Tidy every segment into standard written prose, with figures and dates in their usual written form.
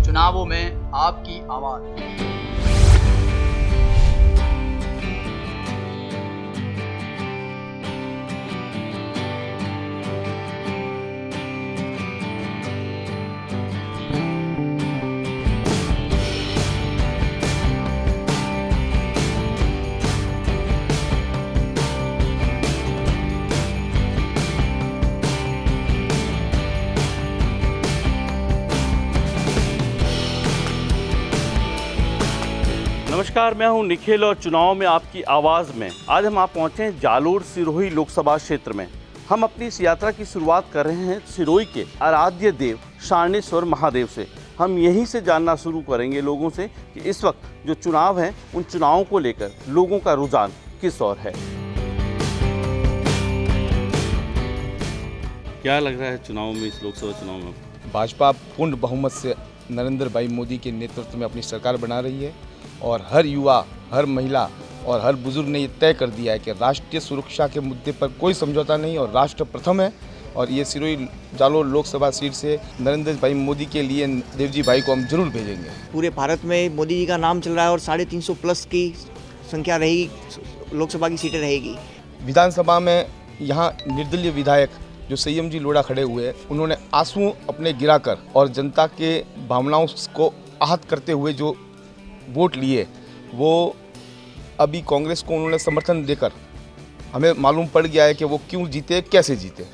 चुनावों में आपकी आवाज। नमस्कार, मैं हूं निखिल और चुनाव में आपकी आवाज़ में आज हम आप पहुंचे हैं जालोर सिरोही लोकसभा क्षेत्र में। हम अपनी इस यात्रा की शुरुआत कर रहे हैं सिरोही के आराध्य देव शारनेश्वर महादेव से। हम यहीं से जानना शुरू करेंगे लोगों से कि इस वक्त जो चुनाव हैं उन चुनावों को लेकर लोगों का रुझान किस ओर है। क्या लग रहा है चुनाव में, इस लोकसभा चुनाव में? भाजपा पूर्ण बहुमत से नरेंद्र भाई मोदी के नेतृत्व में अपनी सरकार बना रही है और हर युवा, हर महिला और हर बुजुर्ग ने ये तय कर दिया है कि राष्ट्रीय सुरक्षा के मुद्दे पर कोई समझौता नहीं और राष्ट्र प्रथम है। और ये सिरोही जालोर लोकसभा सीट से नरेंद्र भाई मोदी के लिए देवजी भाई को हम जरूर भेजेंगे। पूरे भारत में मोदी जी का नाम चल रहा है और 350 प्लस की संख्या रहेगी, लोकसभा की सीटें रहेगी। विधानसभा में यहाँ निर्दलीय विधायक जो संयम जी लोढ़ा खड़े हुए, उन्होंने आंसू अपने गिराकर और जनता के भावनाओं को आहत करते हुए जो वोट लिए, वो अभी कांग्रेस को उन्होंने समर्थन देकर हमें मालूम पड़ गया है कि वो क्यों जीते, कैसे जीते,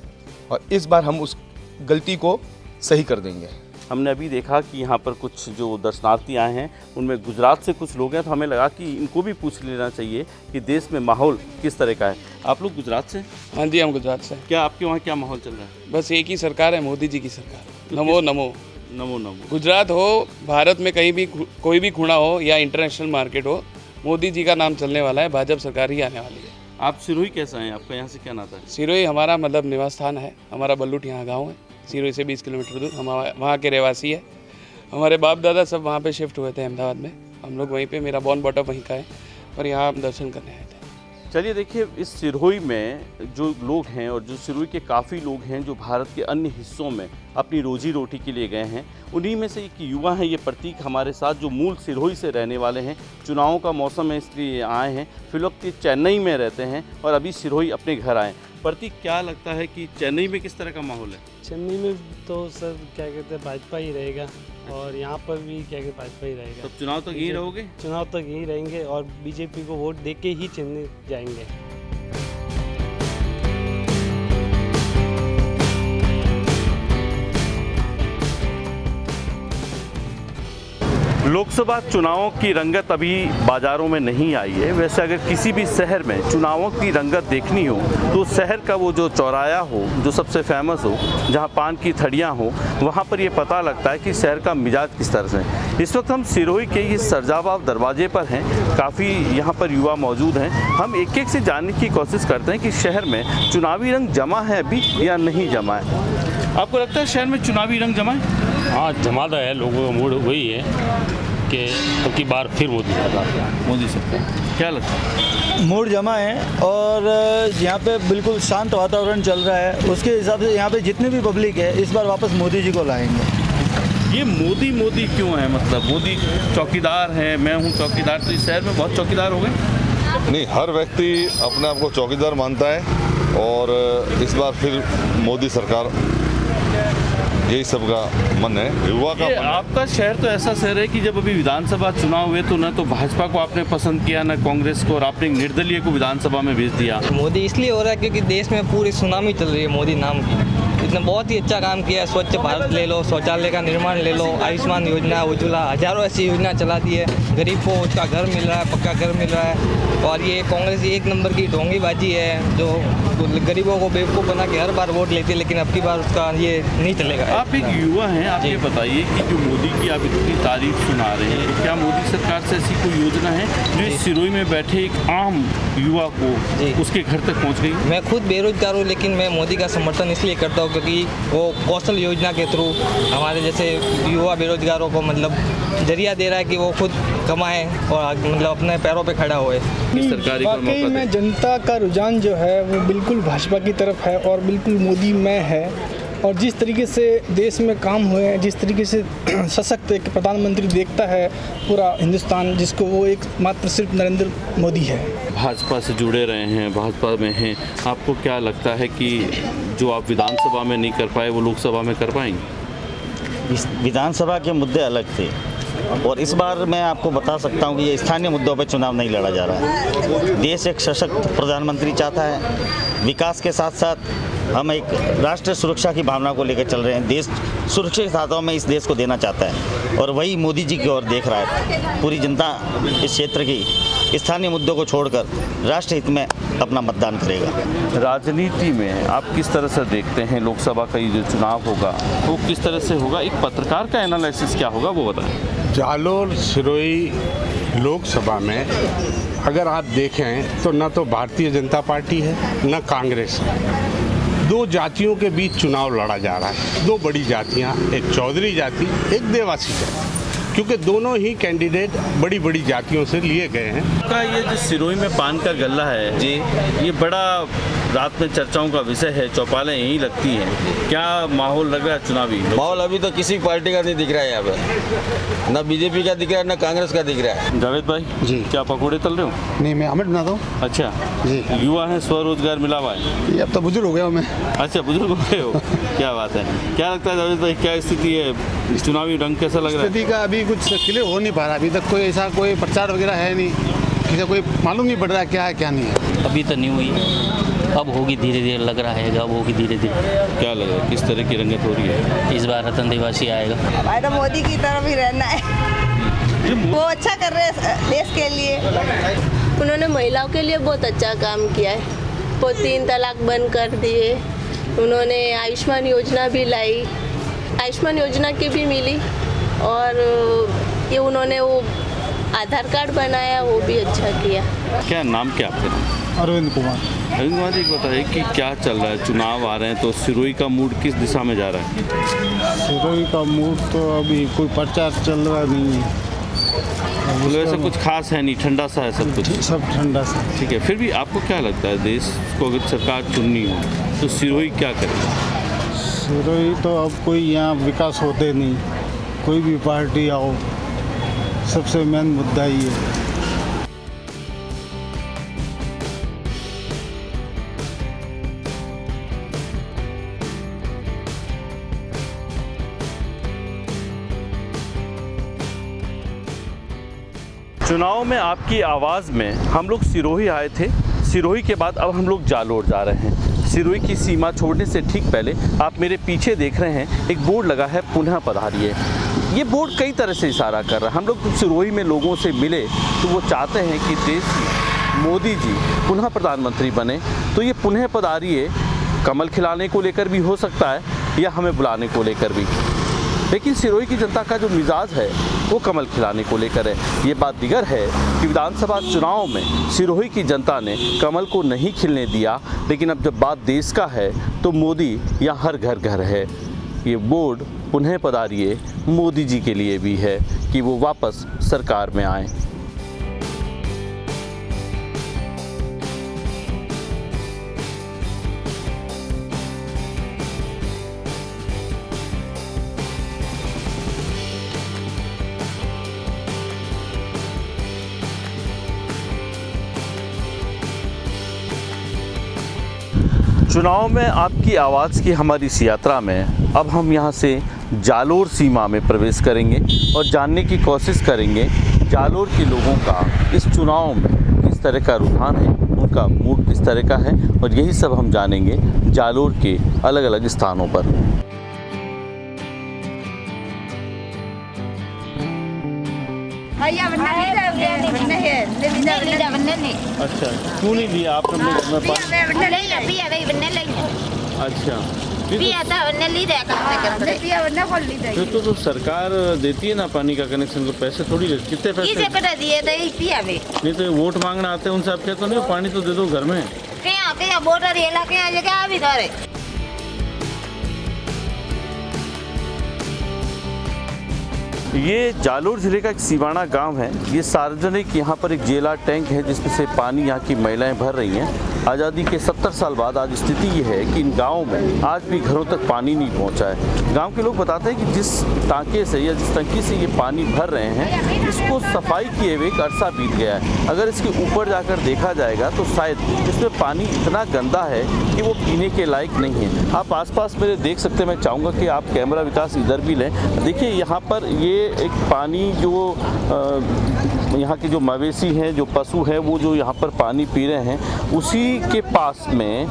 और इस बार हम उस गलती को सही कर देंगे। हमने अभी देखा कि यहाँ पर कुछ जो दर्शनार्थी आए हैं उनमें गुजरात से कुछ लोग हैं, तो हमें लगा कि इनको भी पूछ लेना चाहिए कि देश में माहौल किस तरह का है। आप लोग गुजरात से? हाँ जी, हम गुजरात से। क्या आपके वहाँ क्या माहौल चल रहा है? बस एक ही सरकार है, मोदी जी की सरकार। नमो नमो नमो नमो। गुजरात हो, भारत में कहीं भी कोई भी खूणा हो या इंटरनेशनल मार्केट हो, मोदी जी का नाम चलने वाला है, भाजपा सरकार ही आने वाली है। आप सिरोही कैसा है? आपका यहाँ से क्या नाता है? सिरोही हमारा मतलब निवास स्थान है, हमारा बल्लूट यहाँ गाँव है, सिरोही से 20 किलोमीटर दूर। हम वहाँ के रहवासी है, हमारे बाप दादा सब वहाँ पे शिफ्ट हुए थे अहमदाबाद में, हम लोग वहीं पे, मेरा बॉर्न बॉटअप वहीं का है, और यहाँ हम दर्शन करने आए थे। चलिए देखिए, इस सिरोही में जो लोग हैं और जो सिरोही के काफ़ी लोग हैं जो भारत के अन्य हिस्सों में अपनी रोजी रोटी के लिए गए हैं, उन्हीं में से एक युवा हैं ये प्रतीक हमारे साथ, जो मूल सिरोही से रहने वाले हैं। चुनावों का मौसम है इसलिए आए हैं, फिलवक्त चेन्नई में रहते हैं और अभी सिरोही अपने घर आए। प्रतीक, क्या लगता है कि चेन्नई में किस तरह का माहौल है? चेन्नई में तो सर क्या कहते हैं, भाजपा ही रहेगा, और यहाँ पर भी क्या कहते हैं, भाजपा ही रहेगा। तो चुनाव तक यहीं रहोगे? चुनाव तक यहीं रहेंगे और बीजेपी को वोट दे के ही चेन्नई जाएंगे। लोकसभा चुनावों की रंगत अभी बाज़ारों में नहीं आई है। वैसे अगर किसी भी शहर में चुनावों की रंगत देखनी हो तो शहर का वो जो चौराया हो, जो सबसे फेमस हो, जहां पान की थड़ियां हो, वहां पर ये पता लगता है कि शहर का मिजाज किस तरह से है। इस वक्त हम सिरोही के ये सरजाबाब दरवाजे पर हैं, काफ़ी यहाँ पर युवा मौजूद हैं। हम एक एक से जानने की कोशिश करते हैं कि शहर में चुनावी रंग जमा है अभी या नहीं जमा है। आपको लगता है शहर में चुनावी रंग जमा है? हाँ, जमा तो है, लोगों का मूड वही है कि अब की बार फिर मोदी सरकार। क्या लगता है? मूड जमा है और यहाँ पे बिल्कुल शांत वातावरण चल रहा है। उसके हिसाब से यहाँ पे जितनी भी पब्लिक है इस बार वापस मोदी जी को लाएंगे। ये मोदी मोदी क्यों है? मतलब मोदी चौकीदार है, मैं हूँ चौकीदार, तो इस शहर में बहुत चौकीदार हो गए? नहीं, हर व्यक्ति अपने आप को चौकीदार मानता है और इस बार फिर मोदी सरकार, यही सबका मन है, युवा का मन है। आपका शहर तो ऐसा शहर है कि जब अभी विधानसभा चुनाव हुए तो न तो भाजपा को आपने पसंद किया, न कांग्रेस को, और आपने निर्दलीय को विधानसभा में भेज दिया। मोदी इसलिए हो रहा है क्योंकि देश में पूरी सुनामी चल रही है मोदी नाम की। इसने बहुत ही अच्छा काम किया है। स्वच्छ भारत ले लो, शौचालय का निर्माण ले लो, आयुष्मान योजना, उज्ज्वला, हजारों ऐसी योजना चला दी है। गरीब को उसका घर मिल रहा है, पक्का घर मिल रहा है। और ये कांग्रेस एक नंबर की ढोंगीबाजी है जो गरीबों को बेवकूफ़ बना के हर बार वोट लेती है, लेकिन अब की बार उसका ये नहीं चलेगा। आप एक युवा हैं, आप ये बताइए कि जो मोदी की आप इतनी तारीफ सुना रहे हैं, तो क्या मोदी सरकार से ऐसी कोई योजना है जो इस सिरोही में बैठे एक आम युवा को उसके घर तक पहुंच गई? मैं खुद बेरोजगार हूँ, लेकिन मैं मोदी का समर्थन इसलिए करता हूँ क्योंकि वो कौशल योजना के थ्रू हमारे जैसे युवा बेरोजगारों को मतलब जरिया दे रहा है कि वो खुद कमाएं और मतलब अपने पैरों पे खड़ा होए। वाकई में जनता का रुझान जो है वो बिल्कुल भाजपा की तरफ है और बिल्कुल मोदी में है। और जिस तरीके से देश में काम हुए हैं, जिस तरीके से सशक्त एक प्रधानमंत्री देखता है पूरा हिंदुस्तान, जिसको वो एक मात्र सिर्फ नरेंद्र मोदी है। भाजपा से जुड़े रहे हैं, भाजपा में हैं, आपको क्या लगता है कि जो आप विधानसभा में नहीं कर पाए वो लोकसभा में कर पाएंगे? विधानसभा के मुद्दे अलग थे और इस बार मैं आपको बता सकता हूं कि ये स्थानीय मुद्दों पर चुनाव नहीं लड़ा जा रहा है। देश एक सशक्त प्रधानमंत्री चाहता है, विकास के साथ साथ हम एक राष्ट्रीय सुरक्षा की भावना को लेकर चल रहे हैं। देश सुरक्षित हाथों में इस देश को देना चाहता है और वही मोदी जी की ओर देख रहा है। पूरी जनता इस क्षेत्र की स्थानीय मुद्दों को छोड़कर राष्ट्र हित में अपना मतदान करेगा। राजनीति में आप किस तरह से देखते हैं लोकसभा का ये जो चुनाव होगा वो किस तरह से होगा? एक पत्रकार का एनालिसिस क्या होगा वो बताएं। जालोर सिरोही लोकसभा में अगर आप देखें तो न तो भारतीय जनता पार्टी है न कांग्रेस है। दो जातियों के बीच चुनाव लड़ा जा रहा है। दो बड़ी जातियां, एक चौधरी जाति, एक देवासी जाति, क्योंकि दोनों ही कैंडिडेट बड़ी बड़ी जातियों से लिए गए हैं। का ये जो सिरोही में पान का गल्ला है जी, ये बड़ा रात में चर्चाओं का विषय है, चौपालें यही लगती हैं। क्या माहौल लग रहा है चुनावी? माहौल अभी तो किसी पार्टी का नहीं दिख रहा है यहाँ पे, न बीजेपी का दिख रहा है न कांग्रेस का दिख रहा है। जावेद भाई जी, क्या पकौड़े तल रहे हो? नहीं, मैं आमलेट बनाता हूँ। अच्छा जी, युवा है, स्वरोजगार मिला हुआ है। ये अब तो बुजुर्ग हो गया हूँ मैं। अच्छा, बुजुर्ग हो गए हो, क्या बात है। क्या लगता है जावेद भाई, क्या स्थिति है, चुनावी रंग कैसा लग रहा है? स्थिति का अभी कुछ क्लियर हो नहीं पा रहा, अभी तक कोई ऐसा कोई प्रचार वगैरह है नहीं, किसी कोई मालूम नहीं पड़ रहा क्या है क्या नहीं है। अभी तो नहीं हुई, अब होगी धीरे धीरे, लग रहा है अब होगी धीरे धीरे। क्या लग रहा है, किस तरह की रंगत हो रही है? इस बार रतन देवासी आएगा। हमारे तो मोदी की तरफ ही रहना है, वो अच्छा कर रहे हैं देश के लिए। उन्होंने महिलाओं के लिए बहुत अच्छा काम किया है, वो 3 तलाक बंद कर दिए। उन्होंने आयुष्मान योजना भी लाई, आयुष्मान योजना की भी मिली, और ये उन्होंने वो आधार कार्ड बनाया, वो भी अच्छा किया। क्या नाम क्या आपका? अरविंद कुमार। अरविंद कुमार जी, बताइए कि क्या चल रहा है, चुनाव आ रहे हैं तो सिरोही का मूड किस दिशा में जा रहा है? सिरोही का मूड तो अभी कोई प्रचार चल रहा नहीं है, वैसे कुछ खास है नहीं, ठंडा सा है सब कुछ, सब ठंडा सा। ठीक है, फिर भी आपको क्या लगता है, देश को अगर सरकार चुननी हो तो सिरोही क्या करे? सिरोही तो अब कोई यहाँ विकास होते नहीं, कोई भी पार्टी आओ, सबसे मेन मुद्दा ही है। चुनाव में आपकी आवाज़ में हम लोग सिरोही आए थे। सिरोही के बाद अब हम लोग जालोर जा रहे हैं। सिरोही की सीमा छोड़ने से ठीक पहले आप मेरे पीछे देख रहे हैं एक बोर्ड लगा है, पुनः पधारिए। ये बोर्ड कई तरह से इशारा कर रहा है। हम लोग तो सिरोही में लोगों से मिले तो वो चाहते हैं कि देश में मोदी जी पुनः प्रधानमंत्री बने, तो ये पुनः पधारिए कमल खिलाने को लेकर भी हो सकता है या हमें बुलाने को लेकर भी, लेकिन सिरोही की जनता का जो मिजाज है वो कमल खिलाने को लेकर है। ये बात दिगर है कि विधानसभा चुनाव में सिरोही की जनता ने कमल को नहीं खिलने दिया, लेकिन अब जब बात देश का है तो मोदी यहाँ हर घर घर है। ये बोर्ड पुनः पधारिए मोदी जी के लिए भी है कि वो वापस सरकार में आए। चुनाव में आपकी आवाज़ की हमारी इस यात्रा में अब हम यहाँ से जालोर सीमा में प्रवेश करेंगे और जानने की कोशिश करेंगे जालोर के लोगों का इस चुनाव में किस तरह का रुझान है, उनका मूड किस तरह का है, और यही सब हम जानेंगे जालोर के अलग अलग स्थानों पर। अच्छा, क्यों नहीं लिया आपने अपने घर में अच्छा, फिर तो सरकार देती है ना पानी का कनेक्शन, तो पैसे थोड़ी लेती, कितने पैसे नहीं तो वोट मांगना आते हैं उनसे आप कहते नहीं पानी तो दे दो घर में। ये जालोर ज़िले का एक सीवाना गांव है। ये सार्वजनिक यहाँ पर एक जेला टैंक है जिसमें से पानी यहाँ की महिलाएं भर रही हैं। आज़ादी के 70 साल बाद आज स्थिति ये है कि इन गाँव में आज भी घरों तक पानी नहीं पहुँचा है। गाँव के लोग बताते हैं कि जिस टाँके से या जिस टंकी से ये पानी भर रहे हैं इसको सफाई किए हुए एक अरसा बीत गया है। अगर इसके ऊपर जाकर देखा जाएगा तो शायद इसमें पानी इतना गंदा है कि वो पीने के लायक नहीं है। आप आसपास मेरे देख सकते हैं। मैं चाहूँगा कि आप कैमरा विकास इधर भी लें। देखिए यहाँ पर ये एक पानी जो यहाँ के जो मवेशी हैं, जो पशु हैं, वो जो यहाँ पर पानी पी रहे हैं उसी के पास में,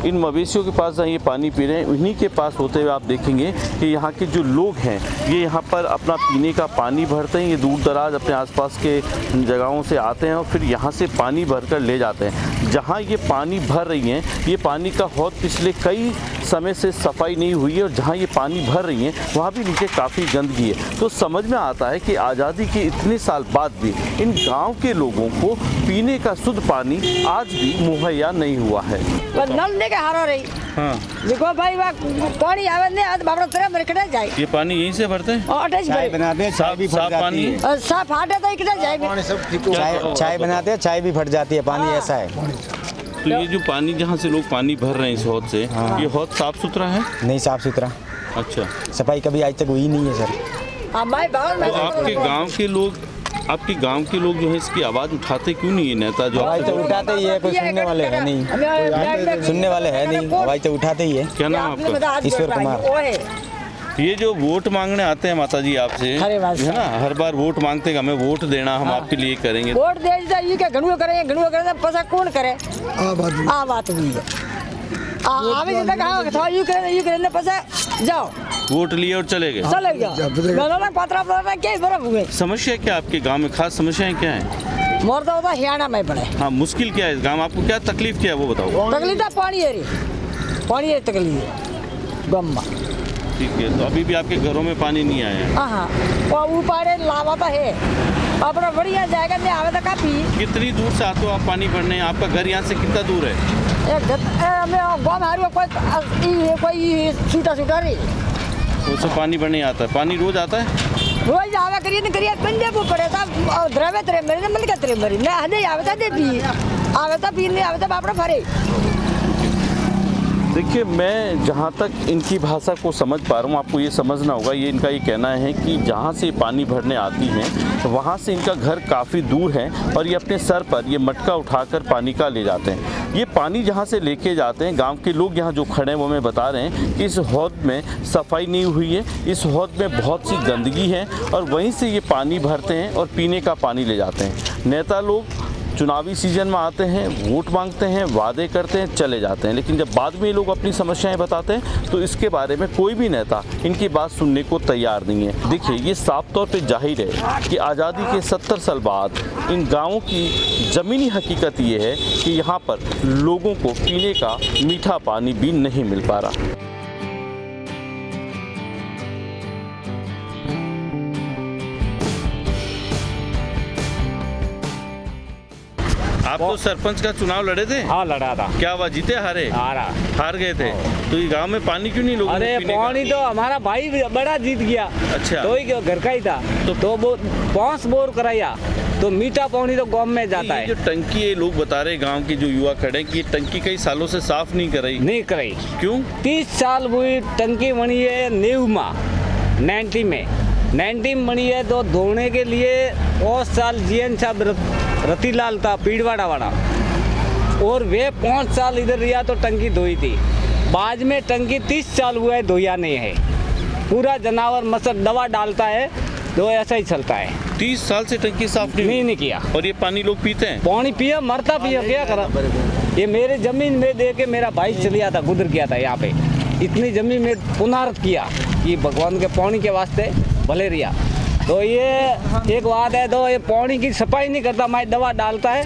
इन मवेशियों के पास जहाँ ये पानी पी रहे हैं उन्हीं के पास होते हुए आप देखेंगे कि यहाँ के जो लोग हैं ये यहाँ पर अपना पीने का पानी भरते हैं। ये दूर दराज अपने आसपास के जगहों से आते हैं और फिर यहाँ से पानी भरकर ले जाते हैं। जहाँ ये पानी भर रही हैं ये पानी का हौद पिछले कई समय से सफाई नहीं हुई है और जहाँ ये पानी भर रही हैं वहाँ भी नीचे काफ़ी गंदगी है। तो समझ में आता है कि आज़ादी के इतने साल बाद भी इन गाँव के लोगों को पीने का शुद्ध पानी आज भी मुहैया नहीं हुआ है। नल लेके हारो रही। हाँ देखो भाई पानी आवे नहीं आज बाबरा तरह मरकड़े जाए। ये पानी यहीं से भरते हैं? चाय बनाते हैं, चाय भी साफ पानी है। साफ आटे तो इकट्ठा जाए। चाय बनाते हैं, चाय भी फट जाती है। पानी ऐसा है। तो ये जो पानी जहाँ से लोग पानी भर रहे हैं इस हौद से, ये हौद साफ सुथरा है? नहीं साफ सुथरा। अच्छा, सफाई कभी आज तक हुई नहीं है सर। तो आपके गांव के लोग जो है इसकी आवाज़ उठाते क्यों नहीं है? नेता जो आवाज़ तो उठाते ही है, कोई सुनने वाले है नहीं। सुनने वाले है नहीं, आवाज़ तो उठाते ही है। क्या नाम आपका? ईश्वर कुमार। ये जो वोट मांगने आते हैं माता जी आपसे, है ना, हर बार वोट मांगते हैं हमें वोट देना, हम आपके लिए करेंगे। वोट दे ये क्या घणुआ करें पसा कौन करे? आ बात हुई है। आवे जितना कहा था यू करे पसा जाओ। वोट लिए और चले गए। क्या बर्फ हुए। समस्या क्या आपके गांव में, खास समस्याएं क्या है? मोरदा होता हरियाणा में पड़े। हाँ, मुश्किल क्या है इस गांव, आपको क्या तकलीफ क्या है वो बताओ। तकलीफ पानी है तकलीफ गम्मा। ठीक है, तो अभी भी आपके घरों में पानी नहीं आया है? हाँ, वो ऊपर लावाता है अपना बढ़िया जाएगा नहीं आवे तो काफी। कितनी दूर से आते हो आप पानी भरने? आपका घर यहाँ से कितना दूर है? कोई छूटा रही उससे पानी भरने आता है? पानी रोज आता है? रोज आवे करिए बंदे वो पड़े था द्रवे तेरे मेरे मन के तेरे मेरी ना हदे आवे था दे पी आवे था पी नहीं आवे था बापड़ा भरे। देखिए, मैं जहाँ तक इनकी भाषा को समझ पा रहा हूँ, आपको ये समझना होगा, ये इनका ये कहना है कि जहाँ से पानी भरने आती हैं तो वहाँ से इनका घर काफ़ी दूर है और ये अपने सर पर ये मटका उठाकर पानी का ले जाते हैं। ये पानी जहाँ से लेके जाते हैं, गांव के लोग यहाँ जो खड़े हैं वो हमें बता रहे हैं कि इस हौद में सफाई नहीं हुई है, इस हौद में बहुत सी गंदगी है और वहीं से ये पानी भरते हैं और पीने का पानी ले जाते हैं। नेता लोग चुनावी सीजन में आते हैं, वोट मांगते हैं, वादे करते हैं, चले जाते हैं, लेकिन जब बाद में ये लोग अपनी समस्याएं बताते हैं तो इसके बारे में कोई भी नेता इनकी बात सुनने को तैयार नहीं है। देखिए, ये साफ तौर पे जाहिर है कि आज़ादी के 70 साल बाद इन गाँवों की ज़मीनी हकीकत ये है कि यहाँ पर लोगों को पीने का मीठा पानी भी नहीं मिल पा रहा। आप तो सरपंच का चुनाव लड़े थे? हाँ, लड़ा था। क्या हुआ, जीते हारे? हार गए थे। तो ये गांव में पानी क्यों नहीं लोगों? अरे पानी तो हमारा भाई बड़ा जीत गया। अच्छा, तो ही घर का ही था तो वो 5 बोर कराया तो मीठा पानी तो गांव में जाता है। जो टंकी है, लोग बता रहे गांव के जो युवा खड़े कि ये टंकी कई सालों से साफ नहीं कराई। क्यों? 30 साल हुई टंकी बनी है न्यू में 90 बनी है तो धोने के लिए उस साल जीएन साहब रतीलाल था पीड़वाड़ा वाला और वे 5 साल इधर रिया तो टंकी धोई थी। बाद में टंकी 30 साल हुआ है धोया नहीं है। पूरा जानवर मसर दवा डालता है तो ऐसा ही चलता है। 30 साल से टंकी साफ नहीं किया। और ये पानी लोग पीते हैं? पानी पिया मरता पिया क्या करा। ये मेरे जमीन में दे के मेरा भाई चलिया था, गुजर गया था यहाँ पे। इतनी जमीन में पुनर्त किया कि भगवान के पानी के वास्ते भले रिया। तो ये एक बात है, तो ये पानी की सफाई नहीं करता, मैं दवा डालता है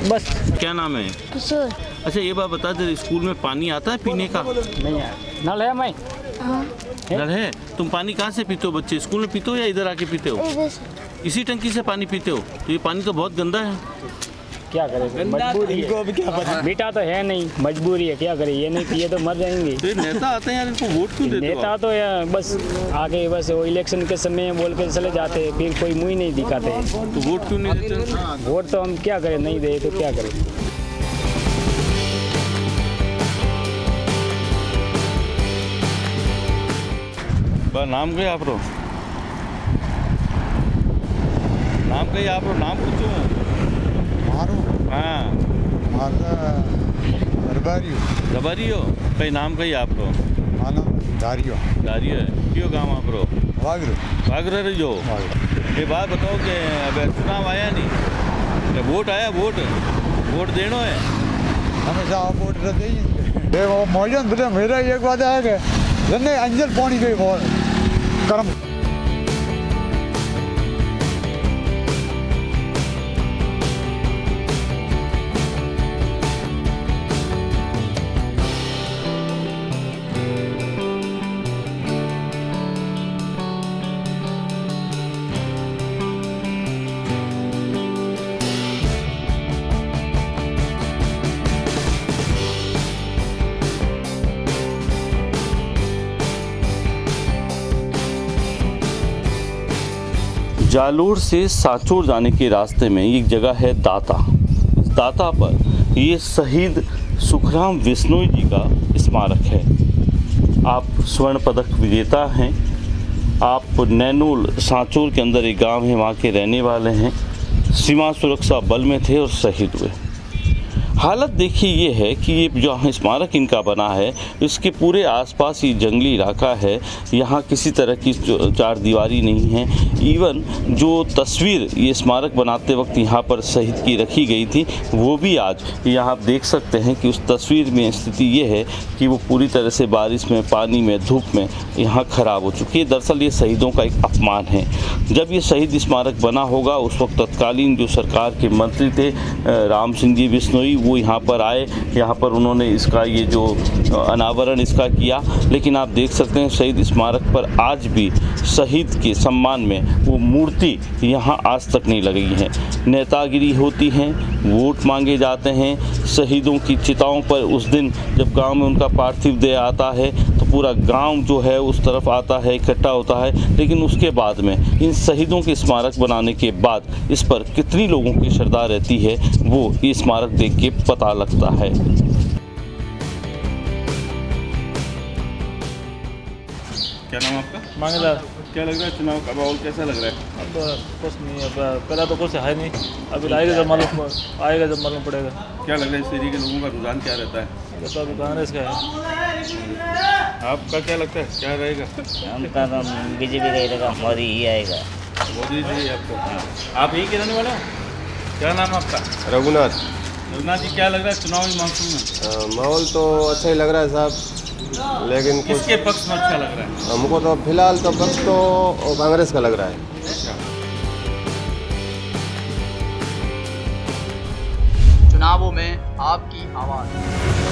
बस। क्या नाम है? किशोर। अच्छा, ये बात बता दे, स्कूल में पानी आता है पीने का? नहीं है। नल है मैं? नल है। तुम पानी कहाँ से पीते हो बच्चे? स्कूल में पीते हो या इधर आके पीते हो? इसी टंकी से पानी पीते हो? तो ये पानी तो बहुत गंदा है। क्या करें सर, मजबूरी है। इनको अभी क्या पता। बेटा तो है नहीं, मजबूरी है, क्या करें, ये नहीं पिए तो मर जाएंगे। तो ये नेता आते हैं यार, इनको वोट क्यों देते हो नेता आप? तो यार बस आगे बस वो इलेक्शन के समय बोल के चले जाते हैं, फिर कोई मुँह नहीं दिखाते। तो वोट क्यों नहीं देते? वोट तो हम क्या करें, नहीं दे तो क्या करें। नाम कही आप नाम कही आप नाम पूछो मारो हाँ रबारी हो कई नाम कही आप दारियो है क्यों काम आप वागरे रहो। ये बात बताओ कि अब चुनाव आया नहीं, वोट आया, वोट देनो है हमेशा वोट देंगे। वो मौजूद बोले मेरा एक बात है कि अंजल पानी गई बहुत कर्म। जालोर से सांचौर जाने के रास्ते में एक जगह है दाता। इस दाता पर ये शहीद सुखराम बिश्नोई जी का स्मारक है। आप स्वर्ण पदक विजेता हैं, आप नैनोल सांचौर के अंदर एक गांव है, वहाँ के रहने वाले हैं, सीमा सुरक्षा बल में थे और शहीद हुए। हालत देखिए ये है कि ये जो स्मारक इनका बना है, इसके पूरे आसपास ये जंगली इलाका है, यहाँ किसी तरह की चार दीवारी नहीं है। इवन जो तस्वीर ये स्मारक बनाते वक्त यहाँ पर शहीद की रखी गई थी, वो भी आज यहाँ आप देख सकते हैं कि उस तस्वीर में स्थिति ये है कि वो पूरी तरह से बारिश में, पानी में, धूप में यहाँ ख़राब हो चुकी है। दरअसल ये शहीदों का एक अपमान है। जब ये शहीद स्मारक बना होगा, उस वक्त तत्कालीन जो सरकार के मंत्री थे राम सिंह जी बिश्नोई, वो यहाँ पर आए, यहाँ पर उन्होंने इसका ये जो अनावरण इसका किया। लेकिन आप देख सकते हैं शहीद स्मारक पर आज भी शहीद के सम्मान में वो मूर्ति यहाँ आज तक नहीं लगी है। नेतागिरी होती है, वोट मांगे जाते हैं। शहीदों की चिताओं पर उस दिन जब गांव में उनका पार्थिव देह आता है तो पूरा गांव जो है उस तरफ आता है, इकट्ठा होता है। लेकिन उसके बाद में इन शहीदों के स्मारक बनाने के बाद इस पर कितनी लोगों की श्रद्धा रहती है, वो ये स्मारक देख के पता लगता है। क्या नाम आपका? मांगेलाल। क्या लग रहा है चुनाव का माहौल कैसा लग रहा है? अब कुछ नहीं, अब पहला तो कुछ है नहीं, अभी आएगा जब मालूम पड़ेगा। क्या लग रहा है इस एरिया के लोगों का रुझान क्या रहता है? तो अभी कांग्रेस का है। आपका क्या लगता है क्या रहेगा? हमका तो बीजेपी का ही रहेगा, मोदी ही आएगा। मोदी जी आपको? आप यही के रहने वाले हो? क्या नाम आपका? रघुनाथ। रघुनाथ जी, क्या लग रहा है चुनावी मानसून में? माहौल तो अच्छा ही लग रहा है साहब, लेकिन किसके पक्ष में अच्छा लग रहा है? हमको तो फिलहाल तो पक्ष तो कांग्रेस का लग रहा है। चुनावों में आपकी आवाज़।